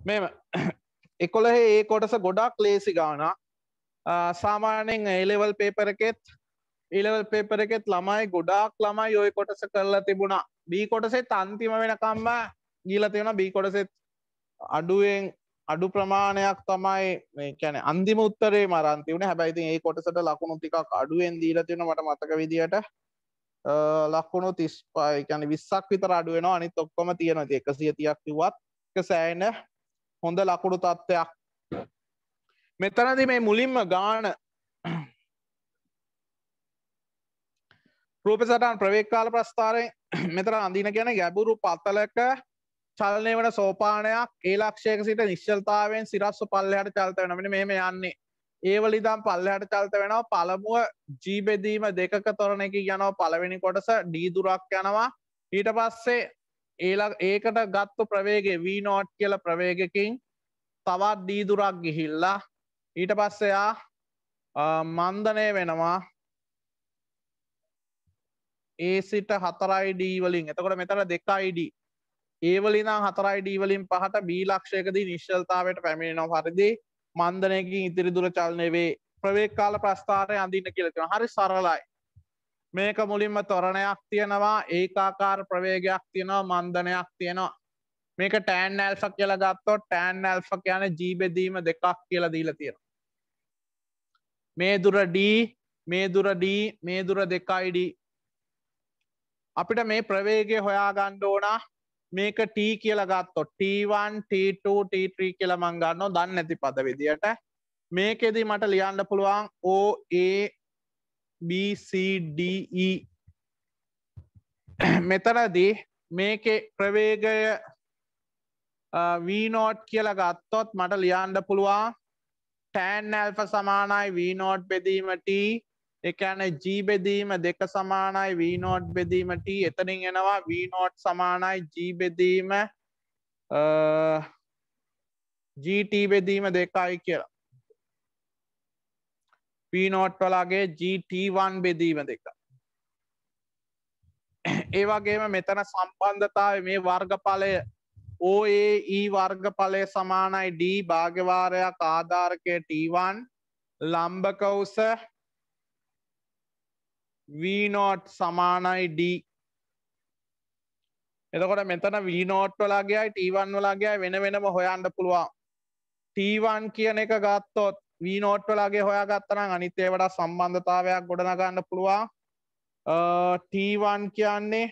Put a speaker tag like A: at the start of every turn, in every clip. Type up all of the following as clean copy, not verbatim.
A: මෙම 11 ඒ කොටස ගොඩාක් ලේසි ගානක්. සාමාන්‍යයෙන් A level paper එකෙත් A level paper එකෙත් ළමයි ගොඩාක් ළමයි ওই කොටස කරලා තිබුණා. B කොටසෙත් අන්තිම වෙනකම්ම ගිහලා තියෙනවා. B කොටසෙත් අඩුවෙන් අඩු ප්‍රමාණයක් තමයි මේ කියන්නේ අන්තිම උත්තරේ මරන් තියුනේ. හැබැයි ඉතින් ඒ කොටසට ලකුණු ටිකක් අඩුවෙන් දීලා තියෙනවා මට මතක විදියට. ලකුණු 35 කියන්නේ 20ක් විතර අඩු වෙනවා. අනිත් ඔක්කොම තියෙනවා. ඉතින් 130ක් කිව්වත් ඒක සෑහෙන හොඳ ලකුණු තත්ත්වයක්. මෙතනදී මේ මුලින්ම ගාන රූපසටහන් ප්‍රවේග කාල ප්‍රස්ථාරයෙන් මෙතන අඳින කියන්නේ ගැඹුරු පතලක චලනය වන සෝපානයක් ඒ ලක්ෂයක සිට නිශ්චලතාවයෙන් සිරස්ව පල්ලෙහාට චලිත වෙනවා. මෙන්න මෙහෙම යන්නේ. ඒ වල ඉඳන් පල්ලෙහාට චලිත වෙනවා. පළමුව G බෙදීම දෙකක තොරණ එකකින් යනවා. පළවෙනි කොටස D දුරක් යනවා. ඊට පස්සේ ඒකට ගත්තු ප්‍රවේගය V0 කියලා ප්‍රවේගකින් තවත් D දුරක් ගිහිල්ලා ඊට පස්සේ මන්දනය වෙනවා A සිට 4යි D වලින්. එතකොට මෙතන 2යි D. A වලින් නම් 4යි D වලින් 5ට B ලක්ෂයකදී නිශ්චලතාවයට පැමිණෙනවා. හරිදී මන්දනයකින් ඉතිරි දුර චලනය වේ. ප්‍රවේග කාල ප්‍රස්ථාරය අඳින්න කියලා තියෙනවා. හරි සරලයි. මේක මුලින්ම ත්වරණයක් තියෙනවා, ඒකාකාර ප්‍රවේගයක් තියෙනවා, මන්දනයක් තියෙනවා. මේක tan alpha කියලා ගත්තොත් tan alpha කියන්නේ G බෙදීම දෙකක් කියලා දීලා තියෙනවා. මේ දුර D, මේ දුර D, මේ දුර 2යි D. අපිට මේ ප්‍රවේගය හොයාගන්න ඕන. මේක T කියලා ගත්තොත් T1, T2, T3 කියලා මම ගන්නවා දන්නේ නැති පද විදියට. මේකෙදි මට ලියන්න පුළුවන් OA B C D E. මෙතනදී මේකේ ප්‍රවේගය V0 කියලා ගත්තොත් මට ලියන්න පුළුවන් tan alpha සමානයි V0 බෙදීම T. ඒ කියන්නේ G බෙදීම 2 සමානයි V0 බෙදීම T. එතනින් එනවා V0 සමානයි G බෙදීම GT බෙදීම 2යි කියලා. V0 වලගේ GT1 බෙදීම 2. ඒ වගේම මෙතන සම්බන්ධතාවය මේ වර්ගඵලය OAE වර්ගඵලය සමානයි D භාග්‍යවාරයක් ආධාරකය T1 ලම්බක උස V0 සමානයි D. එතකොට මෙතන V0 වලගේයි T1 වලගේයි වෙන වෙනම හොයන්න පුළුවන්. T1 කියන එක ගත්තොත් V0 වලගේ හොයාගත්තා නම් අනිත් ඒවාට සම්බන්ධතාවයක් ගොඩනගන්න පුළුවන්. T1 කියන්නේ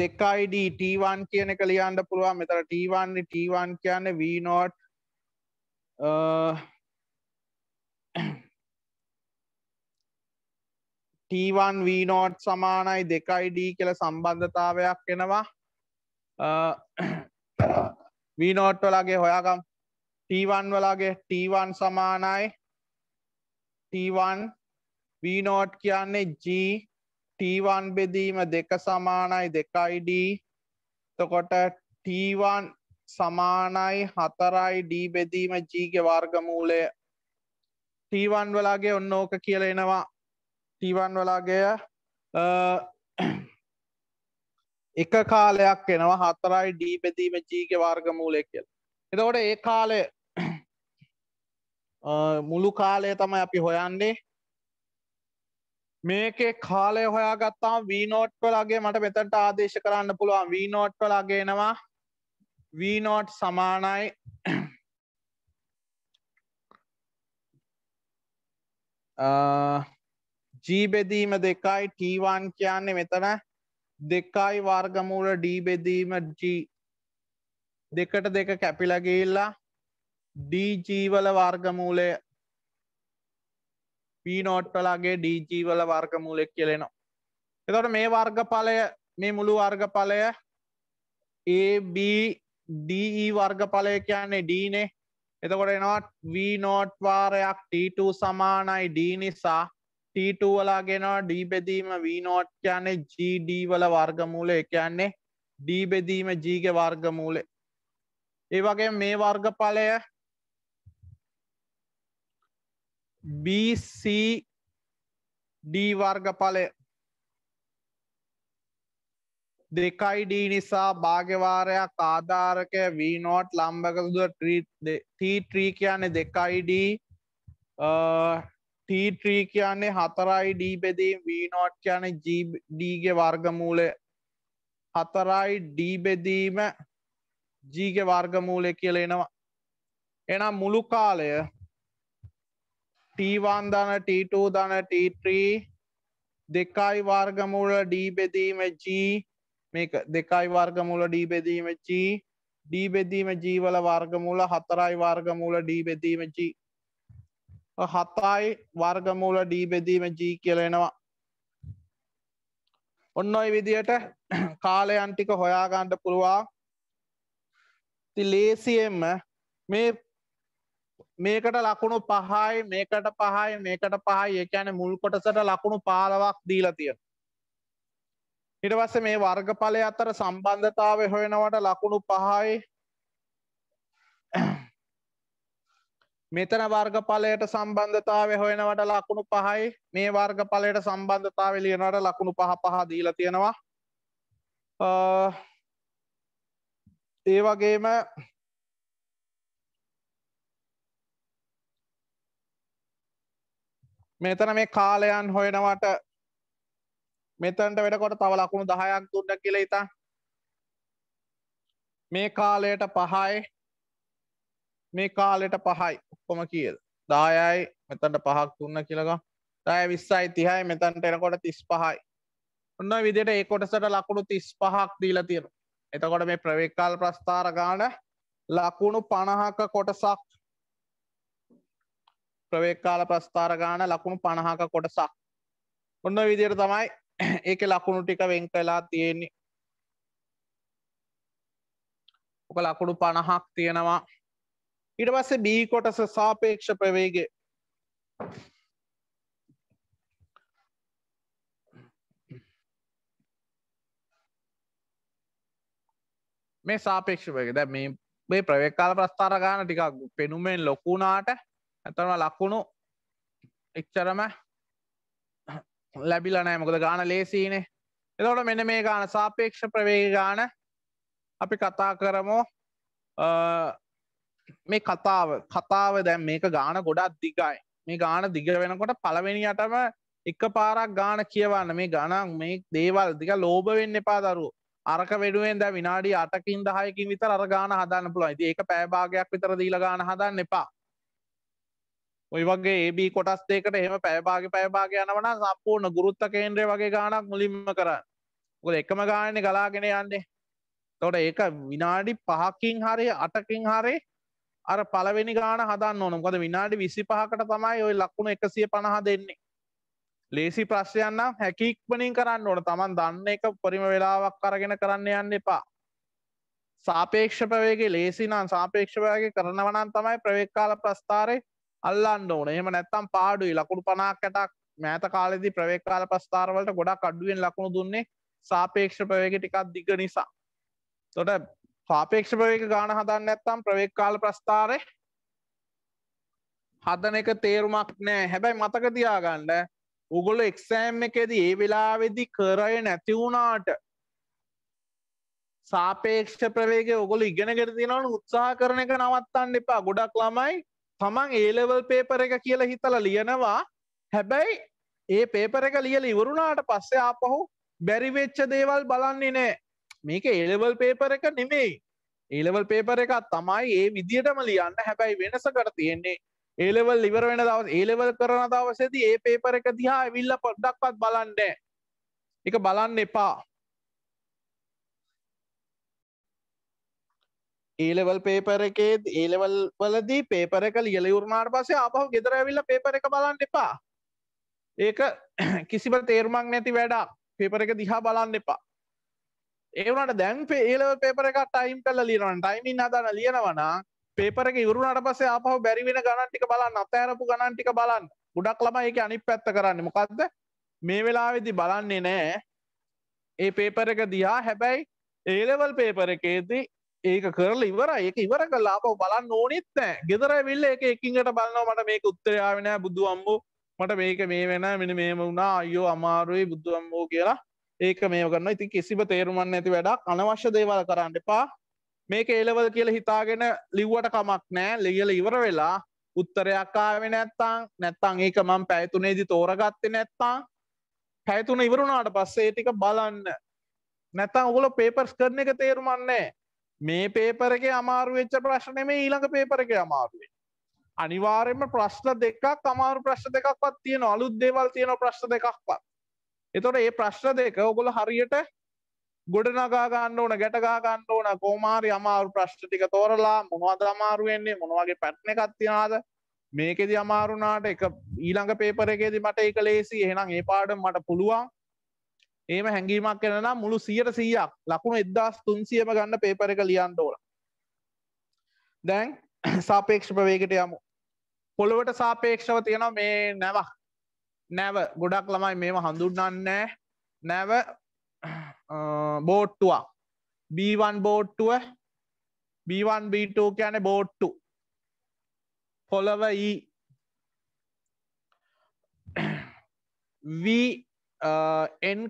A: 2id T1 කියන එක ලියන්න පුළුවන්. මෙතන T1 කියන්නේ V0 T1 V0 සමානයි 2id කියලා සම්බන්ධතාවයක් එනවා. V0 වලගේ හොයාගමු. T1 වලගේ T1 සමානයි T1 V0 කියන්නේ G T1 බෙදීම 2 සමානයි 2id. එතකොට T1 සමානයි 4id බෙදීම G ගේ වර්ගමූලය. T1 වලගේ ඔන්න ඕක කියලා එනවා. T1 වලගේ එක කාලයක් එනවා 4id බෙදීම G ගේ වර්ගමූලය කියලා. එතකොට ඒ කාලය මුළු කාලය තමයි අපි හොයන්නේ. මේකේ කාලය හොයාගත්තාම V0 වලගේ මට මෙතනට ආදේශ කරන්න පුළුවන්. V0 වලගේ එනවා V0 සමානයි G බෙදීම 2යි T1 කියන්නේ මෙතන 2යි වර්ගමූල D බෙදීම G දෙකට දෙක කැපිලා ගිහිල්ලා DG වල වර්ගමූලය V0 වලගේ DG වල වර්ගමූලය කියලා එනවා. එතකොට මේ වර්ගඵලය මේ මුළු වර්ගඵලය AB DE වර්ගඵලය කියන්නේ D නේ. එතකොට එනවා V0 වාරයක් T2 සමානයි D නිසා T2 වලගේ එනවා D බෙදීම V0 කියන්නේ GD වල වර්ගමූලය. ඒ කියන්නේ D බෙදීම G ගේ වර්ගමූලය. ඒ වගේම මේ වර්ගඵලය BCD වර්ගඵලය 2යි d නිසා භාග්‍යවාරයක් ආධාරකය v0 ලම්බක දුර t3 කියන්නේ 2යි d t3 කියන්නේ 4යි d බෙදීම v0 කියන්නේ d ගේ වර්ගමූලය 4යි d බෙදීම g ගේ වර්ගමූලය කියලා එනවා. එහෙනම් මුළු කාලය t1 ධන t2 ධන t3 2යි වර්ගමූල d බෙදීම g මේක 2යි වර්ගමූල d බෙදීම g d බෙදීම g වල වර්ගමූල 4යි වර්ගමූල d බෙදීම g 7යි වර්ගමූල d බෙදීම g කියලා එනවා. ඔන්න ඔය විදියට කාලයන් ටික හොයා ගන්න පුළුවන්. ඉතින් ලේසියෙන්ම මේකට ලකුණු 5යි මේකට 5යි මේකට 5යි ඒ කියන්නේ මුල් කොටසට ලකුණු 15ක් දීලා තියෙනවා. ඊට පස්සේ මේ වර්ගඵලය අතර සම්බන්ධතාවය හොයනවට ලකුණු 5යි මෙතන වර්ගඵලයට සම්බන්ධතාවය හොයනවට ලකුණු 5යි මේ වර්ගඵලයට සම්බන්ධතාවය ලියනවට ලකුණු 5 5 දීලා තියෙනවා. ඒ වගේම මෙතන මේ කාලයන් හොයනවට මෙතනට වෙනකොට තව ලකුණු 10ක් දුන්න කියලා හිතන්න. මේ කාලයට 5යි මේ කාලයට 5යි ඔක්කොම කීයද 10යි මෙතනට 5ක් දුන්න කියලා ගමු 10 20යි 30යි මෙතනට එනකොට 35යි ඔන්න ඔය විදිහට ඒ කොටසට ලකුණු 35ක් දීලා තියෙනවා. එතකොට මේ ප්‍රවේගකාල ප්‍රස්ථාර ගාන ලකුණු 50ක කොටසක් ප්‍රවේගකාල ප්‍රස්ථාර ගාන ලකුණු 50ක කොටසක් ඔන්න ඔය විදිහට තමයි ඒකේ ලකුණු ටික වෙන් කළා තියෙන්නේ. ඔක ලකුණු 50ක් තියෙනවා. ඊට පස්සේ B කොටස සාපේක්ෂ ප්‍රවේගය මේ සාපේක්ෂ ප්‍රවේගය දැන් මේ ප්‍රවේගකාල ප්‍රස්ථාර ගාන ටිකක් පෙනුමෙන් ලොකු වුණාට අතන ලකුණු එච්චරම ලැබිලා නැහැ මොකද ගාන ලේසියිනේ. එතකොට මෙන්න මේ ගාන සාපේක්ෂ ප්‍රවේග ගාන අපි කතා කරමු. මේ කතාව දැන් මේක ගාන ගොඩක් දිගයි. මේ ගාන දිග වෙනකොට පළවෙනියටම එකපාරක් ගාන කියවන්න මේ ගණන් මේ දේවල් ටික ලෝභ වෙන්න එපා දරුවෝ. අරක වෙනුවෙන් දැන් විනාඩි 8කින් 10කින් විතර අර ගාන හදන්න පුළුවන්. ඉතින් ඒක පැය භාගයක් විතර දීලා ගාන හදන්න එපා. ඔය වගේ AB කොටස් දෙකකට එහෙම පැය භාගය යනවා නම් සම්පූර්ණ ගුරුත්ව කේන්ද්‍රය වගේ ගානක් මුලින්ම කරන්න. මොකද එකම ගානනේ ගලාගෙන යන්නේ. එතකොට ඒක විනාඩි 5කින් හරි 8කින් හරි අර පළවෙනි ගාන හදන්න ඕන. මොකද විනාඩි 25කට තමයි ওই ලකුණු 150 දෙන්නේ. ලේසි ප්‍රශ්නයක් නම් හැකි ඉක්මනින් කරන්න ඕන. Taman දන්න එක පරිම වේලාවක් අරගෙන කරන්න යන්න එපා. සාපේක්ෂ ප්‍රවේගය ලේසි නම් සාපේක්ෂ ප්‍රවේගය කරනවා නම් තමයි ප්‍රවේගකාල ප්‍රස්ථාරේ අල්ලන්න ඕන. එහෙම නැත්නම් පාඩුයි. ලකුණු 50ක් 60ක් මෑත කාලේදී ප්‍රවේගකාල ප්‍රස්ථාර වලට ගොඩක් අඩුවෙන් ලකුණු දුන්නේ සාපේක්ෂ ප්‍රවේගය ටිකක් දිග නිසා. එතකොට සාපේක්ෂ ප්‍රවේග ගාන හදන්න නැත්නම් ප්‍රවේගකාල ප්‍රස්ථාරේ හදන එක තේරුමක් නෑ. හැබැයි මතක තියාගන්න ඔයගොල්ලෝ එක්සෑම් එකේදී ඒ වෙලාවේදී කරේ නැති වුණාට සාපේක්ෂ ප්‍රවේගය ඔයගොල්ලෝ ඉගෙනගෙන තියෙනවනේ උත්සාහ කරන එක නවත්තන්න එපා. ගොඩක් ළමයි තමන් A level paper එක කියලා හිතලා ලියනවා. හැබැයි ඒ paper එක ලියලා ඉවරුණාට පස්සේ ආපහු බැරි වෙච්ච දේවල් බලන්නේ නෑ. මේක A level paper එක නෙමෙයි. A level paper එක තමයි ඒ විදියටම ලියන්න. හැබැයි වෙනසකට තියෙන්නේ A level ඉවර වෙන දවස් A level කරන දවසේදී ඒ paper එක දිහා ඇවිල්ලා පොඩ්ඩක්වත් බලන්නේ නෑ. ඒක බලන්න එපා. A level paper එකේ A level වලදී paper එක ලියලා ඉවරනාට පස්සේ ආපහු ගෙදර ඇවිල්ලා paper එක බලන්න එපා. ඒක කිසිම තේරුමක් නැති වැඩක්. paper එක දිහා බලන්න එපා. ඒ වුණාට දැන් A level paper එක ටයිම් කරලා ලියනවා නම් ටයිමින් හදාන ලියනවා නම් paper එක ඉවරුනාට පස්සේ ආපහු බැරි වෙන ගණන් ටික බලන්න, අතෑරපු ගණන් ටික බලන්න. ගොඩක් ළමයි ඒකේ අනිත් පැත්ත කරන්නේ. මොකද්ද? මේ වෙලාවේදී බලන්නේ නැහැ ඒ paper එක දිහා. හැබැයි A level paper එකේදී ඒක කරලා ඉවරයි. ඒක ඉවර කරලා ආපහු බලන්න ඕනෙත් නැහැ. ගෙදර ඇවිල්ලා ඒක එකින් එකට බලනවා. මට මේක උත්තරය ආවේ නැහැ බුදු අම්මෝ. මට මේක මේ වෙන මෙන්න මේම වුණා. අයියෝ අමාරුයි බුදු අම්මෝ කියලා ඒක මේව කරනවා. ඉතින් කිසිම තේරුමක් නැති වැඩක් අනවශ්‍ය දේවල් කරන්න එපා. මේක A level කියලා හිතාගෙන ලිව්වට කමක් නැහැ. ලියලා ඉවර වෙලා උත්තරයක් ආවේ නැත්තම් ඒක මම පැය 3ේදී තෝරගත්තේ නැත්තම් පැය 3 ඉවර වුණාට පස්සේ ඒ ටික බලන්න. නැත්තම් ඔයගොල්ලෝ පේපර්ස් කරන එක තේරුමක් නැහැ. මේ පේපර් එකේ අමාරු වෙච්ච ප්‍රශ්න නෙමෙයි ඊළඟ පේපර් එකේ අමාරු වෙන්නේ. අනිවාර්යයෙන්ම ප්‍රශ්න දෙකක් අමාරු ප්‍රශ්න දෙකක්වත් තියෙනවා. අලුත් දේවල් තියෙනවා ප්‍රශ්න දෙකක්වත්. එතකොට මේ ප්‍රශ්න දෙක ඔයගොල්ලෝ හරියට ගොඩනගා ගන්න ඕන, ගැට ගහ ගන්න ඕන. කොහොම හරි අමාරු ප්‍රශ්න ටික තෝරලා මොනවද අමාරු වෙන්නේ, මොන වගේ පැටර්න් එකක් තියනවාද, මේකෙදි අමාරු වුණාට එක ඊළඟ පේපර් එකේදී මට ඒක ලේසි. එහෙනම් ඒ පාඩම මට පුළුවන්. එහෙම හැඟීමක් එන නම් මුළු 100%ක් ලකුණු 1300ම ගන්න පේපර් එක ලියන්න ඕන. දැන් සාපේක්ෂ ප්‍රවේගයට යමු. පොළොවට සාපේක්ෂව තියෙනවා මේ නැව. ගොඩක් ළමයි මේව හඳුන්වන්නේ නැව බෝට්ටුවක්. B1 බෝට්ටුව, B1 B2 කියන්නේ බෝට්ටු. පොළව E V N,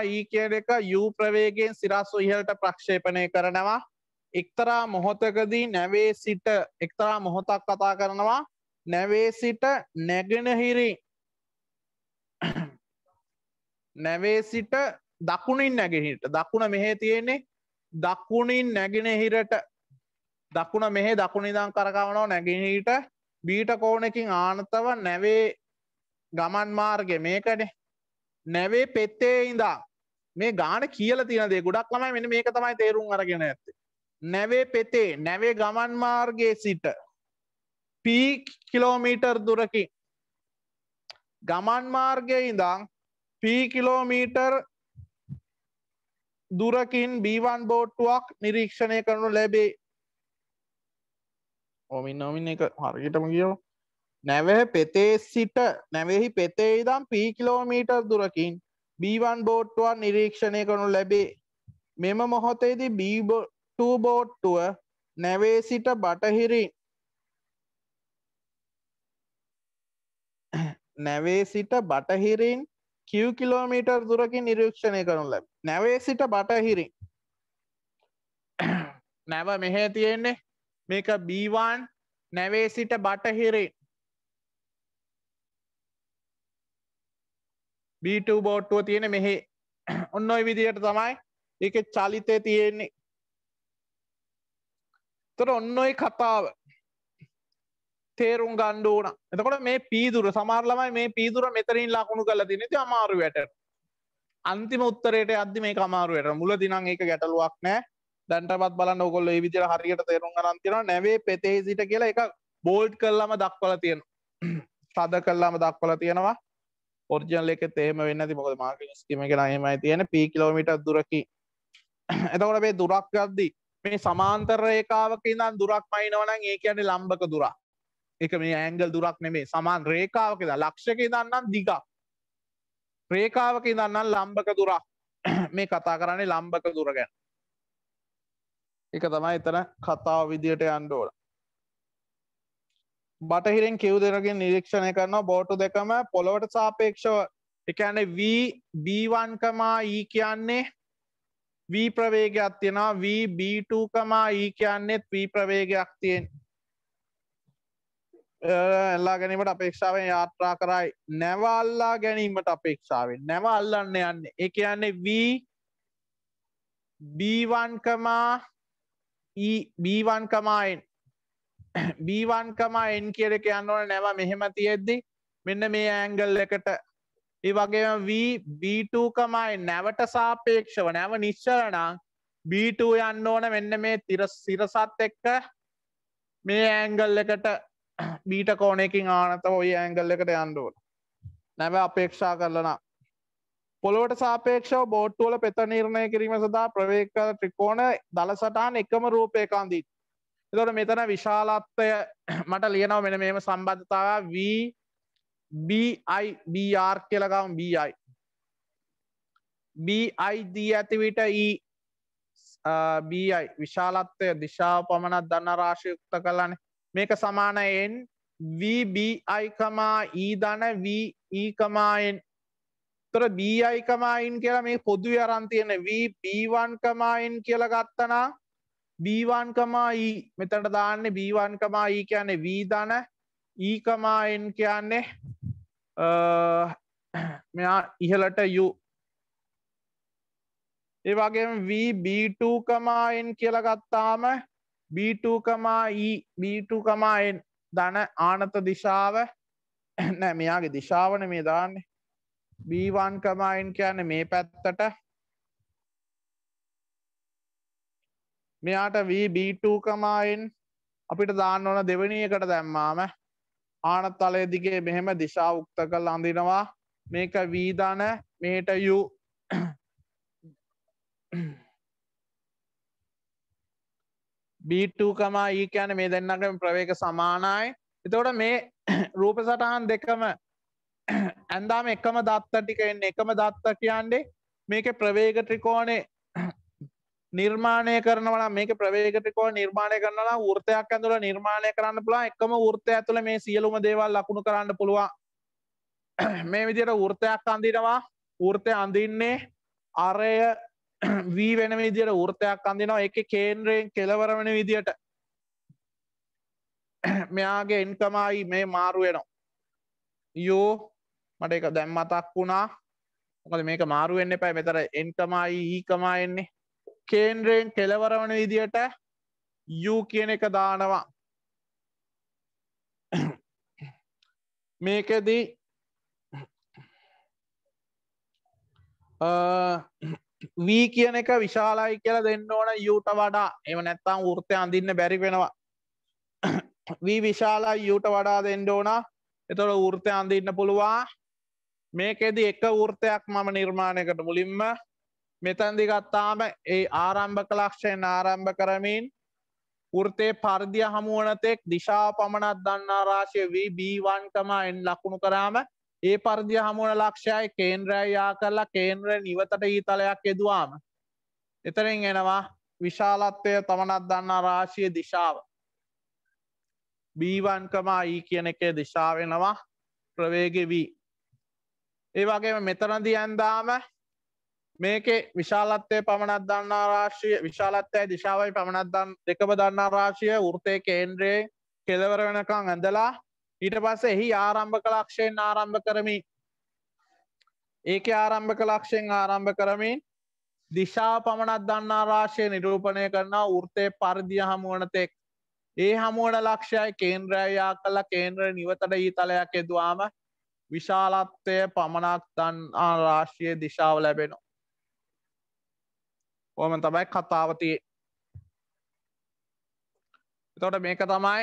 A: E කියන එක U ප්‍රවේගයෙන් සිරස්ව ඉහළට ප්‍රක්ෂේපණය කරනවා. එක්තරා මොහොතකදී නැවේ සිට එක්තරා මොහොතක් කතා කරනවා. නැවේ සිට නැවේ සිට දකුණින් නැගෙනහිරට. දකුණ මෙහෙ තියෙන්නේ. දකුණින් නැගෙනහිරට දකුණ මෙහෙ දකුණ ඉඳන් කරකවනවා නැගෙනහිරට. බීට කෝණකින් ආනතව නැවේ ගමන් මාර්ගය මේකනේ. නැවේ පෙත්තේ ඉඳන් මේ ගාන කියලා තියෙන දේ ගොඩක් ළමයි මෙන්න මේක තමයි තේරුම් අරගෙන ඇත්තේ. නැවේ පෙතේ නැවේ ගමන් මාර්ගයේ සිට p කිලෝමීටර් දුරකින් ගමන් මාර්ගයේ ඉඳන් p කිලෝමීටර් දුරකින් B1 බෝට්ටුවක් නිරීක්ෂණය කරනු ලැබේ. ඔමින් එක හරියටම කියමු. නැවේ පෙතේ සිට නැවෙහි පෙතේ ඉඳන් p කිලෝමීටර් දුරකින් B1 බෝට්ටුවක් නිරීක්ෂණය කරනු ලැබේ. මෙම මොහොතේදී B2 බෝට්ටුව නැවේ සිට බටහිරින් q කිලෝමීටර් දුරකින් නිරීක්ෂණය කරනු ලැබේ. නැවේ සිට බටහිරින් නැව මෙහෙ තියෙන්නේ. මේක B1 නැවේ සිට බටහිරින් B2 බෝට්ටුව තියෙන මෙහෙ. ඔන්න ඔය විදිහට තමයි ඒකේ චලිතය තියෙන්නේ. ඒතර ඔන්න ඔය කතාව තේරුම් ගන්න ඕන. එතකොට මේ P දුර සමහර ළමයි මේ P දුර මෙතනින් ලකුණු කරලා තියෙන ඉතින් අමාරු වැටෙන. අන්තිම උත්තරේට යද්දි මේක අමාරු වැටෙන. මුලදී නම් ඒක ගැටලුවක් නෑ. දැන්ටවත් බලන්න ඕගොල්ලෝ මේ විදිහට හරියට තේරුම් ගන්න තියෙනවා. නැවේ පෙතේ සිට කියලා එක බෝල්ට් කරලාම දක්වලා තියෙනවා. සාද කරලාම දක්වලා තියෙනවා. ඔරිජිනල් එකෙත් එහෙම වෙන්නේ නැති මොකද මාර්කින් ස්කීම් එකේ නම් එහෙමයි තියෙන්නේ p කිලෝමීටර් දුරකින්. එතකොට මේ දුරක් යද්දි මේ සමාන්තර රේඛාවක ඉඳන් දුරක් මයින්නවා නම් ඒ කියන්නේ ලම්බක දුරක්. ඒක මේ ඇන්ගල් දුරක් නෙමෙයි. සමාන රේඛාවක ඉඳන් ලක්ෂයක ඉඳන් නම් දිගක්. රේඛාවක ඉඳන් නම් ලම්බක දුරක්. මේ කතා කරන්නේ ලම්බක දුර ගැන. ඒක තමයි එතන කතාව විදියට යන්න ඕන. බටහිරින් Q දෙකකින් නිරීක්ෂණය කරනවා බෝට්ටු දෙකම පොළවට සාපේක්ෂව. ඒ කියන්නේ V B1, E කියන්නේ V ප්‍රවේගයක් තියෙනවා. V B2, E කියන්නේ V ප්‍රවේගයක් තියෙනවා. අල්ලා ගැනීමට අපේක්ෂාවෙන් යාත්‍රා කරයි. නැව අල්ලා ගැනීමට අපේක්ෂාවෙන් නැව අල්ලන්න යන්නේ. ඒ කියන්නේ V B1, E B1, N B1, N කියන එක යන්න ඕනේ නැව මෙහෙම තියෙද්දි මෙන්න මේ ඇන්ගල් එකට. ඒ වගේම V B2, N නැවට සාපේක්ෂව නැව නිශ්චල නම් B2 යන්න ඕන මෙන්න මේ සිරසත් එක්ක මේ ඇන්ගල් එකට බීට කෝණයකින් ආනතව ওই ඇන්ගල් එකට යන්න ඕන. නැව අපේක්ෂා කරලා නම් පොළොවට සාපේක්ෂව බෝට්ටු වල පෙත නිර්ණය කිරීම සඳහා ප්‍රවේග කළ ත්‍රිකෝණ දල සටහන් එකම රූපයක අඳින්න. එතකොට මෙතන විශාලත්වය මට ලියනවා මෙන්න මේම සම්බන්ධතාවය V BI BR කියලා ගමු BI. BI දී ඇති විට E BI විශාලත්වය දිශාව පමණක් දන්න රාශිය යුක්ත කළානේ. මේක සමාන n V BI, E ධන V E, N තොර bi, in කියලා මේ පොදුවේ අරන් තියෙන v b1, in කියලා ගත්තා නම් b1, e මෙතනට දාන්නේ b1, e කියන්නේ v ධන e, n කියන්නේ මෙයා ඉහළට u. ඒ වගේම v b2, n කියලා ගත්තාම b2, e b2, n ධන ආනත දිශාව නෑ මෙයාගේ දිශාවනේ මේ දාන්නේ b1, n කියන්නේ මේ පැත්තට මෙයාට v b2, n අපිට දාන්න ඕන දෙවෙනි එකට දැම්මාම ආනත තලය දිගේ මෙහෙම දිශාව උක්ත කරලා අඳිනවා මේක v ධන මෙහෙට u b2, e කියන්නේ මේ දෙන්නගේම ප්‍රවේග සමානයි. එතකොට මේ රූප සටහන් දෙකම ඇන්දාම එකම දත්ත ටික එන්නේ එකම දත්ත කියන්නේ මේකේ ප්‍රවේග ත්‍රිකෝණේ නිර්මාණය කරනවා නම් මේකේ ප්‍රවේග ත්‍රිකෝණ නිර්මාණය කරනවා නම් වෘත්තයක් ඇතුළේ නිර්මාණය කරන්න පුළුවන් එකම වෘත්තය ඇතුළේ මේ සියලුම දේවල් ලකුණු කරන්න පුළුවන්. මේ විදිහට වෘත්තයක් අඳිනවා වෘත්තය අඳින්නේ අරය v වෙන විදිහට වෘත්තයක් අඳිනවා ඒකේ කේන්ද්‍රයෙන් කෙලවර වෙන විදිහට මෙයාගේ n, i මේ මාරු වෙනවා u මට ඒක දැන් මතක් වුණා මොකද මේක මාරු වෙන්න එපා මෙතන n, i, e එන්නේ කේන්ද්‍රයෙන් කෙලවර වෙන විදිහට u කියන එක දානවා මේකෙදී v කියන එක විශාලයි කියලා දෙන්න ඕන u ට වඩා. එහෙම නැත්නම් වෘත්තය අඳින්න බැරි වෙනවා. v විශාලයි u ට වඩා දෙන්න ඕන. එතකොට වෘත්තය අඳින්න පුළුවන්. මේකෙදි එක වෘත්තයක් මම නිර්මාණය කරන මුලින්ම මෙතනදී ගත්තාම ඒ ආරම්භක ලක්ෂයෙන් ආරම්භ කරමින් වෘත්තේ පරිධිය හමු වන තෙක් දිශාව පමණක් දන්නා රාශිය v b1, n ලකුණු කරාම ඒ පරිධිය හමු වන ලක්ෂයයි කේන්ද්‍රයයි යා කරලා කේන්ද්‍රය නිවතට ඊ තලයක් යෙදුවාම එතනින් එනවා විශාලත්වය පමණක් දන්නා රාශියේ දිශාව b1, e කියන එකේ දිශාව වෙනවා ප්‍රවේගය v. ඒ වගේම මෙතනදී ඇන්දාම මේකේ විශාලත්වය පමණක් දන්නා රාශිය විශාලත්වයයි දිශාවයි පමණක් දෙකම දන්නා රාශිය වෘත්තයේ කේන්ද්‍රයේ කෙළවර වෙනකන් ඇඳලා ඊට පස්සේ එහි ආරම්භක ලක්ෂයෙන් ආරම්භ කරමින් ඒකේ ආරම්භක ලක්ෂයෙන් ආරම්භ කරමින් දිශාව පමණක් දන්නා රාශිය නිරූපණය කරනවා වෘත්තයේ පරිධිය හමු වන තෙක් ඒ හමු වන ලක්ෂයයි කේන්ද්‍රයයි යා කළා කේන්ද්‍රය නිවතට ඊ තලයක් යෙදුවාම විශාලත්වය පමණක් දන්නා රාශියේ දිශාව ලැබෙනවා. කොහොම තමයි කතාව තියෙන්නේ. එතකොට මේක තමයි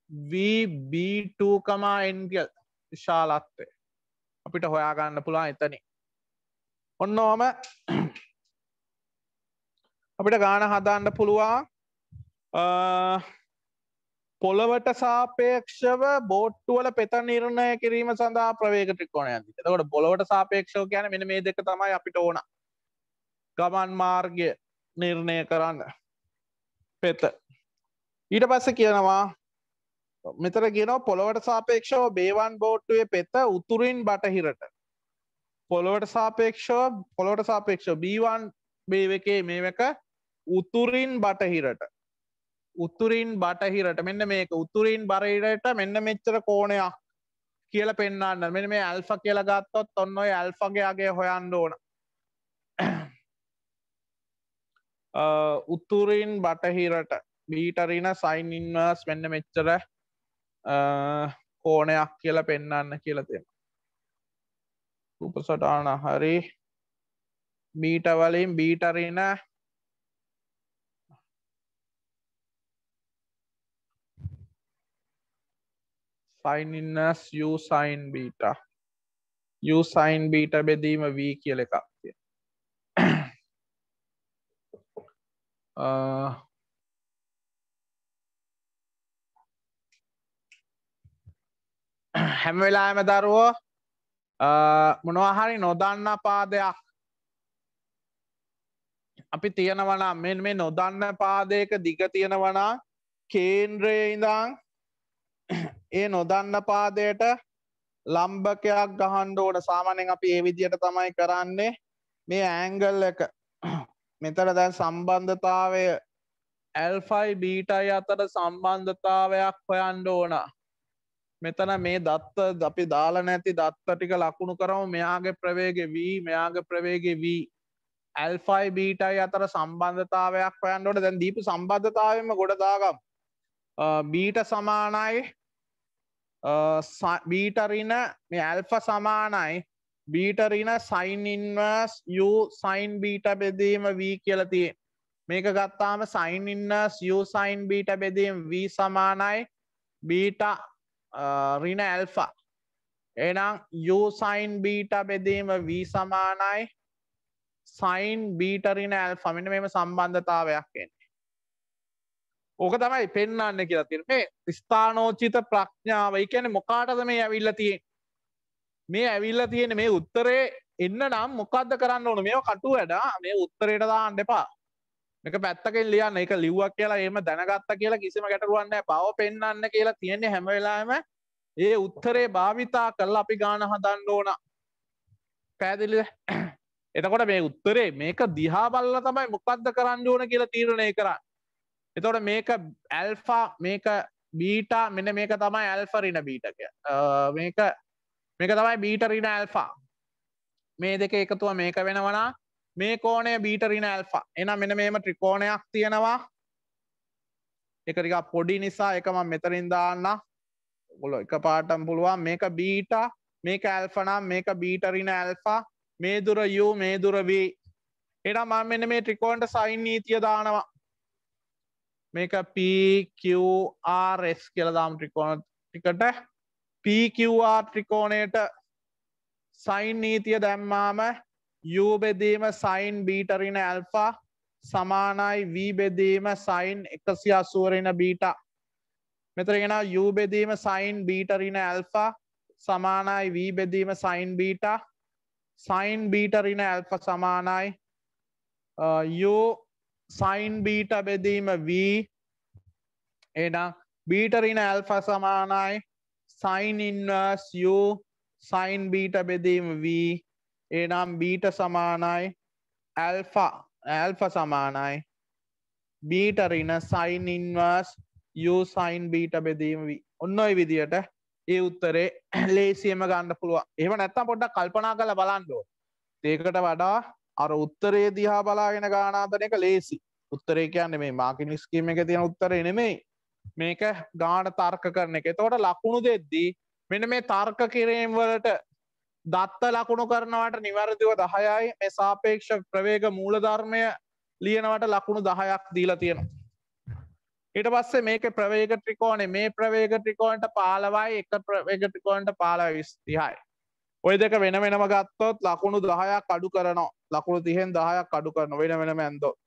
A: v b2, n විශාලත්වය අපිට හොයාගන්න පුළුවන් එතනින්. ඔන්නෝම අපිට ගාන හදාන්න පුළුවන් පොළවට සාපේක්ෂව බෝට්ටුවල පෙත නිර්ණය කිරීම සඳහා ප්‍රවේග ත්‍රිකෝණයක්. එතකොට පොළවට සාපේක්ෂව කියන්නේ මෙන්න මේ දෙක තමයි අපිට ඕන. ගමන් මාර්ගය නිර්ණය කරන්න පෙත. ඊට පස්සේ කියනවා මෙතන කියනවා පොළවට සාපේක්ෂව B1 බෝට්ටුවේ පෙත උතුරින් බටහිරට. පොළවට සාපේක්ෂව B1 B1 මේක උතුරින් බටහිරට. උතුරින් බටහිරට මෙන්න මේක උතුරින් බටහිරට මෙන්න මෙච්චර කෝණයක් කියලා පෙන්නන්න. මෙන්න මේ ඇල්ෆා කියලා ගත්තොත් ඔන්න ඔය ඇල්ෆාගේ අගය හොයන්න ඕන. උතුරින් බටහිරට බීට ඍණ sin inverse මෙන්න මෙච්චර කෝණයක් කියලා පෙන්නන්න කියලා තියෙනවා. රූප සටහන හරි බීට වලින් බීට ඍණ sin inverse u sin beta u sin beta බෙදීම v කියලා එකක් තියෙනවා. හැම වෙලාවෙම දරුවෝ මොනවා හරි නොදන්න පාදයක් අපි තියනවා නම් මෙන්න මේ නොදන්න පාදයක දිග තියනවා නම් කේන්ද්‍රයේ ඉඳන් ඒ නොදන්න පාදයට ලම්බකයක් ගහන්න ඕන. සාමාන්‍යයෙන් අපි මේ විදිහට තමයි කරන්නේ. මේ ඇන්ගල් එක මෙතන දැන් සම්බන්ධතාවය ඇල්ෆයි බීටයි අතර සම්බන්ධතාවයක් හොයන්න ඕන. මෙතන මේ දත්ත අපි දාලා නැති දත්ත ටික ලකුණු කරමු. මෙයාගේ ප්‍රවේගය v, මෙයාගේ ප්‍රවේගය v. ඇල්ෆයි බීටයි අතර සම්බන්ධතාවයක් හොයන්න ඕන. දැන් දීපු සම්බන්ධතාවයෙන්ම ගොඩ දාගමු. බීට සමානයි බීට ඍණ මේ ඇල්ෆා සමානයි බීට ඍණ sin inverse u sin beta බෙදීම v කියලා තියෙන්නේ. මේක ගත්තාම sin inverse u sin beta බෙදීම v සමානයි බීටා ඍණ ඇල්ෆා. එහෙනම් u sin බීටා බෙදීම v සමානයි sin බීටා ඍණ ඇල්ෆා. මෙන්න මේම සම්බන්ධතාවයක් එන්නේ. ඕක තමයි පෙන්වන්න කියලා තියෙන්නේ. මේ ස්ථානෝචිත ප්‍රඥාව. ඒ කියන්නේ මොකාටද මේ ඇවිල්ලා තියෙන්නේ? මේ ඇවිල්ලා තියෙන්නේ මේ උත්තරේ එන්න නම් මොකද්ද කරන්න ඕන? මේව කටු වැඩ. මේ උත්තරේට දාන්න එපා. මේක පැත්තකින් ලියන්න. ඒක ලිව්වා කියලා එහෙම දැනගත්තා කියලා කිසිම ගැටලුවක් නැහැ. බව පෙන්වන්න කියලා තියෙන්නේ හැම වෙලාවෙම ඒ උත්තරේ භාවිතා කරලා අපි ගාන හදන්න ඕන. පැහැදිලිද? එතකොට මේ උත්තරේ මේක දිහා බලලා තමයි මොකද්ද කරන්න ඕන කියලා තීරණය කරන්නේ. එතකොට මේක ඇල්ෆා මේක බීටා මෙන්න මේක තමයි ඇල්ෆා ඍණ බීටා කියන්නේ. මේක තමයි බීටා ඍණ ඇල්ෆා. මේ දෙක එකතුව මේක වෙනවා. මේ කෝණය බීටා ඍණ ඇල්ෆා. එහෙනම් මෙන්න මේම ත්‍රිකෝණයක් තියෙනවා. ඒක ටිකක් පොඩි නිසා ඒක මම මෙතනින් දාන්න. ඔයගොල්ලෝ එකපාරටම පුළුවන්. මේක බීටා මේක ඇල්ෆා නම් මේක බීටා ඍණ ඇල්ෆා. මේ දුර u මේ දුර v. එහෙනම් මම මෙන්න මේ ත්‍රිකෝණයට sin නීතිය දානවා. මේක PQRS කියලා දාමු ත්‍රිකෝණ ටිකට. PQR ත්‍රිකෝණයට sin නීතිය දැම්මාම u බෙදීම sin බීටා ඍණ ඇල්ෆා සමානයි v බෙදීම sin 180 ඍණ බීටා. මෙතන එනවා u බෙදීම sin බීටා ඍණ ඇල්ෆා සමානයි v බෙදීම sin බීටා. sin බීටා ඍණ ඇල්ෆා සමානයි u sin බීටා බෙදීම v. එහෙනම් බීටා ඍණ ඇල්ෆා සමානයි sin inverse u sin beta බෙදීම v. එහෙනම් බීටා සමානයි ඇල්ෆා සමානයි බීටා ඍණ sin inverse u sin beta බෙදීම v. ඔන්න ඔය විදියට ඒ උත්තරේ ලේසියෙන්ම ගන්න පුළුවන්. එහෙම නැත්නම් පොඩ්ඩක් කල්පනා කරලා බලන්න ඕන. ඒකට වඩා අර උත්තරේ දිහා බලාගෙන ගාන හදන එක ලේසි. උත්තරේ කියන්නේ මේ මාකින් ස්කීම් එකේ තියෙන උත්තරේ නෙමෙයි. මේක ගාන තර්ක කරන එක. එතකොට ලකුණු දෙද්දී මෙන්න මේ තර්ක කිරීම වලට දත්ත ලකුණු කරනවට නිවැරදිව 10යි. මේ සාපේක්ෂ ප්‍රවේග මූලධර්මය ලියනවට ලකුණු 10ක් දීලා තියෙනවා. ඊට පස්සේ මේකේ ප්‍රවේග ත්‍රිකෝණේ මේ ප්‍රවේග ත්‍රිකෝණයට 15යි එක ප්‍රවේග ත්‍රිකෝණයට 15යි 30යි. ඔය දෙක වෙන වෙනම ගත්තොත් ලකුණු 10ක් අඩු කරනවා. ලකුණු 30න් 10ක් අඩු කරනවා වෙන වෙනම ඇන්දොත්.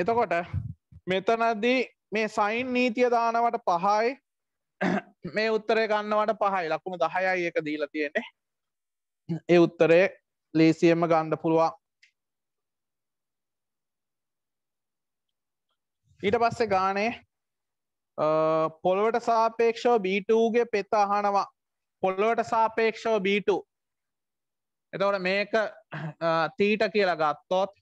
A: එතකොට මෙතනදී මේ sin නීතිය දානවට 5යි මේ උත්තරේ ගන්නවට 5යි. ලකුණු 10යි එක දීලා තියෙන්නේ. ඒ උත්තරේ ලේසියෙන්ම ගන්න පුළුවන්. ඊට පස්සේ ගානේ පොළොවට සාපේක්ෂව B2 ගේ පෙත අහනවා. පොළොවට සාපේක්ෂව B2. එතකොට මේක තීට කියලා ගත්තොත්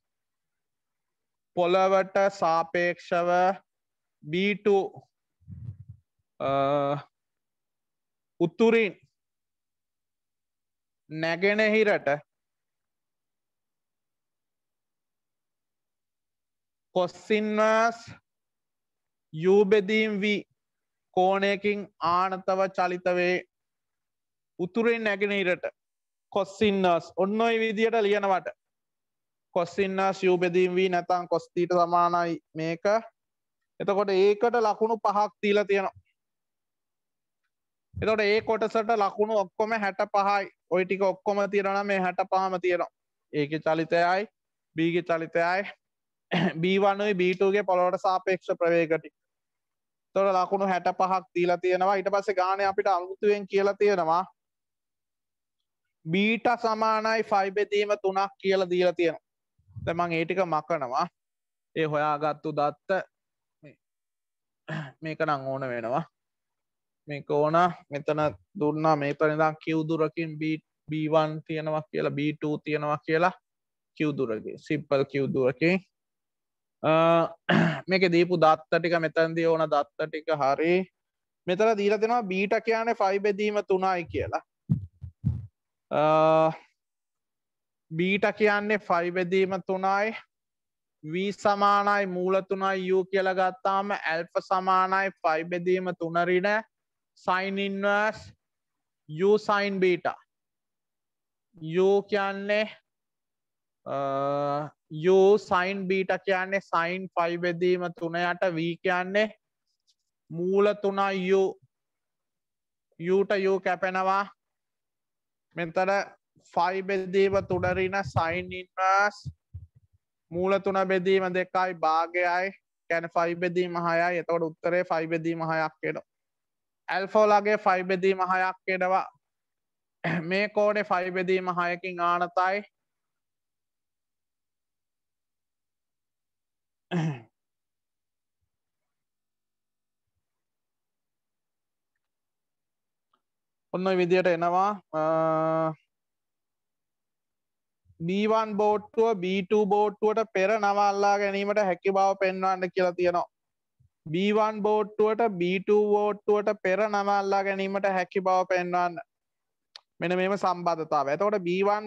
A: පොළොවට සාපේක්ෂව B2 උතුරින් නැගෙනහිරට cos inverse u බෙදීම් v කෝණයකින් ආනතව චලිත වේ. උතුරින් නැගෙනහිරට cos inverse ඔන්න ඔය විදියට ලියනවට cos inverse u බෙදීම් v නැත්නම් cos θ සමානයි මේක. එතකොට ඒකට ලකුණු 5ක් දීලා තියෙනවා. එතකොට ඒ කොටසට ලකුණු ඔක්කොම 65යි. ওই ටික ඔක්කොම තියනවා නම් මේ 65ම තියෙනවා. ඒකේ චලිතයයි b ගේ චලිතයයි B1 උයි B2 ගේ පොළොවට සාපේක්ෂ ප්‍රවේග ටික. එතකොට ලකුණු 65ක් දීලා තියෙනවා. ඊට පස්සේ ගානේ අපිට අමුතුවෙන් කියලා තියෙනවා බීටා සමානයි 5 බෙදීම 3ක් කියලා දීලා තියෙනවා. දැන් මම ඒ ටික මකනවා. ඒ හොයාගත්තු දත්ත මේක නම් ඕන වෙනවා. මේක ඕන මෙතන දුන්නා මෙතන ඉඳන් q දුරකින් b1 තියෙනවා කියලා b2 තියෙනවා කියලා q දුරකින් simple q දුරකින් මේකේ දීපු දත්ත ටික මෙතනදී ඕන දත්ත ටික හරි මෙතන දීලා දෙනවා බීටා කියන්නේ 5 බෙදීම 3යි කියලා බීටා කියන්නේ 5 බෙදීම 3යි v සමානයි මූල 3යි u කියලා ගත්තාම ඇල්ෆා සමානයි 5 බෙදීම 3 ඍණ sin inverse u sin beta u කියන්නේ u sin beta කියන්නේ sin 5 බෙදීම 3 යට v කියන්නේ මූල 3යි u u ට u කැපෙනවා මෙතන 5 බෙදීම 3 ඍණ sin inverse මූල 3 බෙදීම 2යි භාගයයි කියන්නේ 5 බෙදීම 6යි එතකොට උත්තරේ 5 බෙදීම 6ක් එනවා ඇල්ෆා ලගේ 5 බෙදීම 6ක් එනවා මේ කෝණේ 5 බෙදීම 6කින් ආනතයි ඔන්න ඔය විදියට එනවා B1 බෝට්ටුව B2 බෝට්ටුවට පෙර නව අල්ලා ගැනීමට හැකි බව පෙන්වන්න කියලා තියෙනවා B1 බෝට්ටුවට B2 බෝට්ටුවට පෙර නව අල්ලා ගැනීමට හැකි බව පෙන්වන්න මෙන්න මේම සම්බන්ධතාවය. එතකොට B1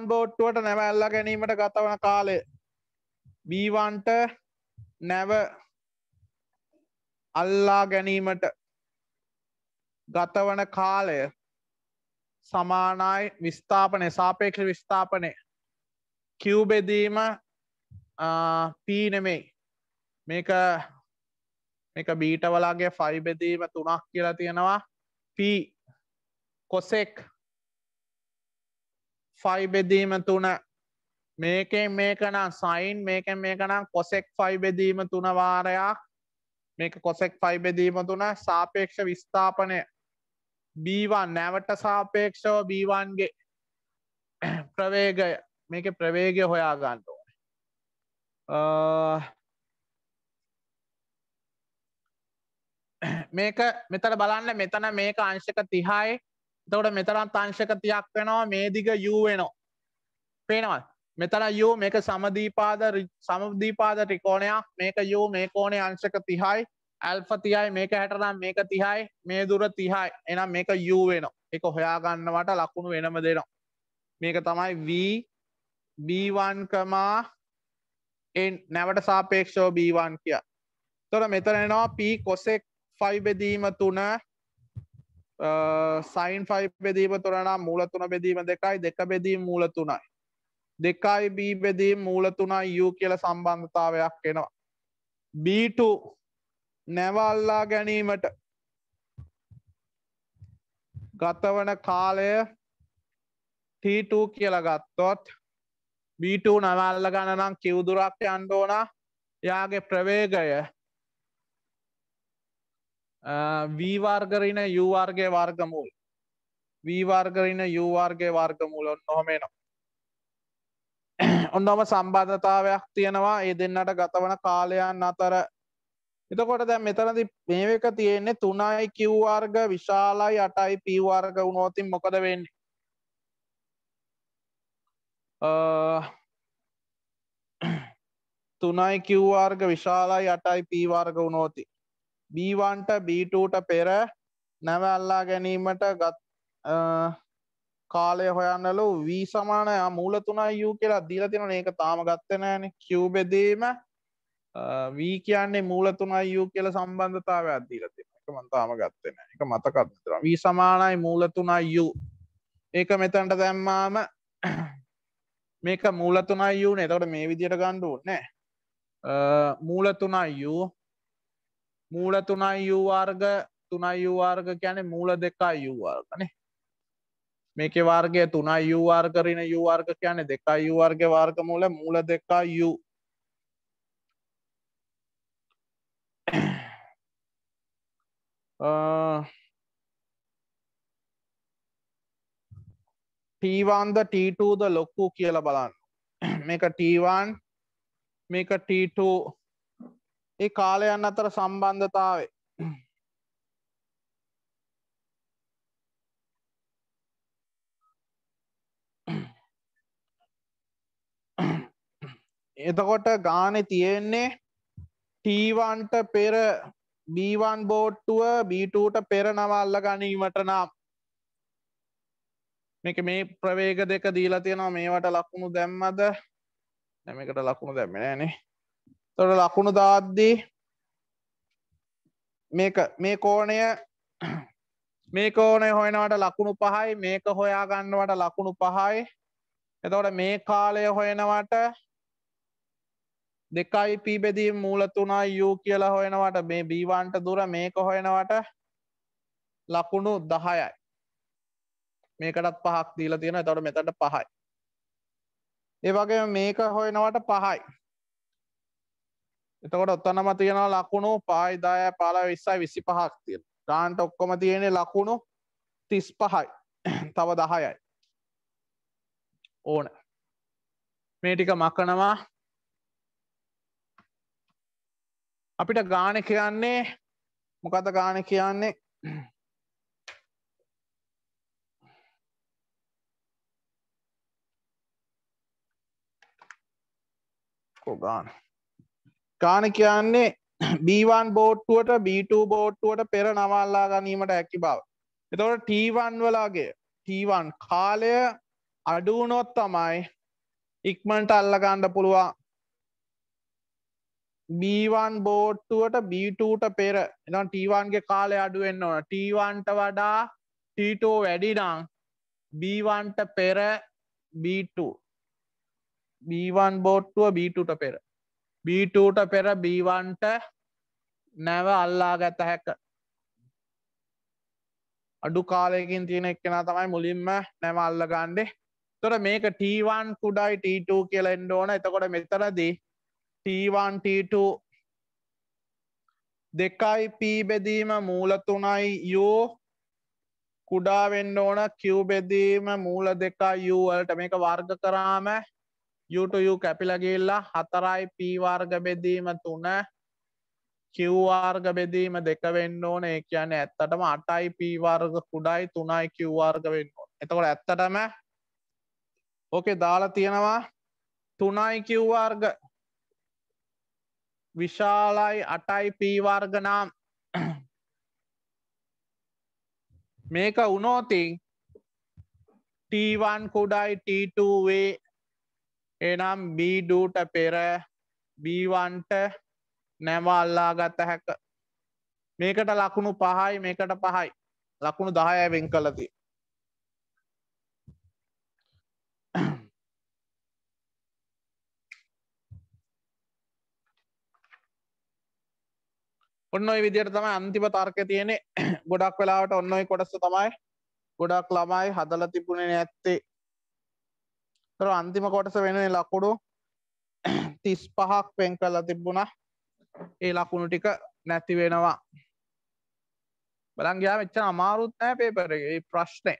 A: බෝට්ටුවට නැව අල්ලා ගැනීමට ගත වන කාලය B1ට නැව අල්ලා ගැනීමට ගතවන කාලය සමානයි විස්ථාපනය සාපේක්ෂ විස්ථාපනය q බෙදීම p නෙමෙයි මේක බීටා වලගේ 5 බෙදීම 3ක් කියලා තියෙනවා p cosec 5 බෙදීම 3 මේකෙන් මේක නම් sin මේකෙන් මේක නම් cosec 5 බෙදීම 3 වාරයක් මේක cosec 5 බෙදීම 3 සාපේක්ෂ විස්ථාපනය B1 නැවට සාපේක්ෂව B1 ගේ ප්‍රවේගය මේකේ ප්‍රවේගය හොයා ගන්න ඕනේ. මේක මෙතන බලන්න මෙතන මේක අංශක 30යි. එතකොට මෙතනත් අංශක 30ක් වෙනවා මේ දිග u වෙනවා. පේනවද? මෙතන u මේක සමද්විපාද ත්‍රිකෝණයක් මේක u මේ කෝණය අංශක 30යි. ඇල්ෆා 30යි මේක 60 නම් මේක 30යි මේ දුර 30යි එහෙනම් මේක u වෙනවා ඒක හොයා ගන්නවට ලකුණු වෙනම දෙනවා මේක තමයි v b1, n නැවට සාපේක්ෂව b1 කිය. එතකොට මෙතන එනවා p cosec 5 බෙදීම 3 sin 5 බෙදීම 3 නම් මූල 3 බෙදීම 2යි 2 බෙදීම මූල 3යි 2යි b බෙදීම මූල 3යි u කියලා සම්බන්ධතාවයක් එනවා b2 නැව අල්ලා ගැනීමට ගතවන කාලය T2 කියලා ගත්තොත් B2 නැව අල්ලා ගන්න නම් q දුරක් යන්න ඕන. එයාගේ ප්‍රවේගය v වර්ග ඍණ u වර්ගයේ වර්ගමූල v වර්ග ඍණ u වර්ගයේ වර්ගමූල ඔන්නෝම එනවා. ඔන්නෝම සම්බන්ධතාවයක් තියෙනවා මේ දෙන්නට ගතවන කාලයන් අතර. එතකොට දැන් මෙතනදී මේක තියෙන්නේ 3යි q වර්ග විශාලයි 8යි p වර්ග වුණොත් මොකද වෙන්නේ? 3යි q වර්ග විශාලයි 8යි p වර්ග වුණොත් b1ට b2ට පෙර නැව අල්ලා ගැනීමට කාලය හොයන්නලු v සමානයි මූල 3යි u කියලා දීලා තියෙනවනේ ඒක තාම ගත්තේ නැහැනේ q බෙදීම v කියන්නේ මූල 3යි u කියලා සම්බන්ධතාවයක් දීලා තියෙනවා. ඒක මම තාම ගත්තේ නැහැ. ඒක මතකත් නැතර. v සමානයි මූල 3යි u. ඒක මෙතනට දැම්මාම මේක මූල 3යි u නේ. එතකොට මේ විදිහට ගන්න ඕනේ නෑ. මූල 3යි u මූල 3යි u වර්ග 3යි u වර්ග කියන්නේ මූල 2යි u වර්ග නේ. මේකේ වර්ගය 3යි u වර්ග ඍණ u වර්ග කියන්නේ 2යි u වර්ගයේ වර්ගමූල මූල 2යි u. T1 ද T2 ද ලොකු කියලා බලන්න. මේක T1 මේක T2 ඒ කාලයන් අතර සම්බන්ධතාවය එතකොට ගානේ තියෙන්නේ T1 ට පෙර B1 බෝට්ටුව B2 ට පෙර නම අල්ල ගැනීමට නම් මේක මේ ප්‍රවේග දෙක දීලා තියෙනවා මේවට ලකුණු දැම්මද දැන් මේකට ලකුණු දැම්මේ නෑනේ. එතකොට ලකුණු දාද්දී මේ කෝණය හොයනවට ලකුණු 5යි මේක හොයා ගන්නවට ලකුණු 5යි. එතකොට මේ කාලය හොයනවට 2p බෙදීම මූල 3i u කියලා හොයනවට මේ b1 ට දුර මේක හොයනවට ලකුණු 10යි. මේකටත් 5ක් දීලා තියෙනවා. එතකොට මෙතනට 5යි. ඒ වගේම මේක හොයනවට 5යි. එතකොට ඔතනම තියෙනවා ලකුණු 5යි 10යි 15යි 20යි 25ක් තියෙනවා. ගානට ඔක්කොම තියෙන්නේ ලකුණු 35යි. තව 10යි. ඕන. මේ ටික මකනවා. අපිට ගාන කියන්නේ මොකද්ද ගාන කියන්නේ? ගාන කියන්නේ B1 බෝට්ටුවට B2 බෝට්ටුවට පෙර නම අල්ලා ගැනීමට හැකි බව. එතකොට T1 වලගේ T1 කාලය අඩු වුණොත් තමයි ඉක්මනට අල්ල ගන්න පුළුවන්. B1 බෝට්ටුවට B2ට පෙර එතන T1 ගේ කාලය අඩු වෙන්න ඕන. T1 ට වඩා T2 වැඩි නම් B1 ට පෙර B2 B1 බෝට්ටුව B2 ට පෙර B2 ට පෙර B1 ට නැව අල්ලා ගත හැක. අඩු කාලයකින් තියෙන එක්කෙනා තමයි මුලින්ම නැව අල්ල ගන්නේ. එතකොට මේක T1 කුඩායි T2 කියලා එන්න ඕන. එතකොට මෙතනදී T1 T2 2p බෙදීම මූල 3i u කුඩා වෙන්න ඕන q බෙදීම මූල 2i u වලට මේක වර්ග කරාම u to u කැපිලා ගිහිල්ලා 4යි p වර්ග බෙදීම 3 q වර්ග බෙදීම 2 වෙන්න ඕන. ඒ කියන්නේ ඇත්තටම 8යි p වර්ග කුඩායි 3යි q වර්ග වෙන්න ඕන. එතකොට ඇත්තටම ඕකේ දාලා තියෙනවා 3යි q වර්ග විශාලයි 8යි p වර්ග නම් මේක වුණොතින් T1 කුඩායි T2 වේ. එනම් B2 ට පෙර B1 ට නැව අල්ලා ගත හැක. මේකට ලකුණු 5යි මේකට 5යි. ලකුණු 10යි වෙන් කළා තියෙන්නේ. ඔන්න ඔය විදිහට තමයි අන්තිම තර්කය තියෙන්නේ. ගොඩක් වෙලාවට ඔන්න ඔය කොටස තමයි ගොඩක් ළමයි හදලා තිබුණේ නැත්තේ. ඒතර අන්තිම කොටස වෙනුනේ ලකුණු 35ක් වෙන් කරලා තිබුණා. ඒ ලකුණු ටික නැති වෙනවා. බලන් ගියාම එච්චර අමාරුත් නෑ පේපර් එකේ. මේ ප්‍රශ්නේ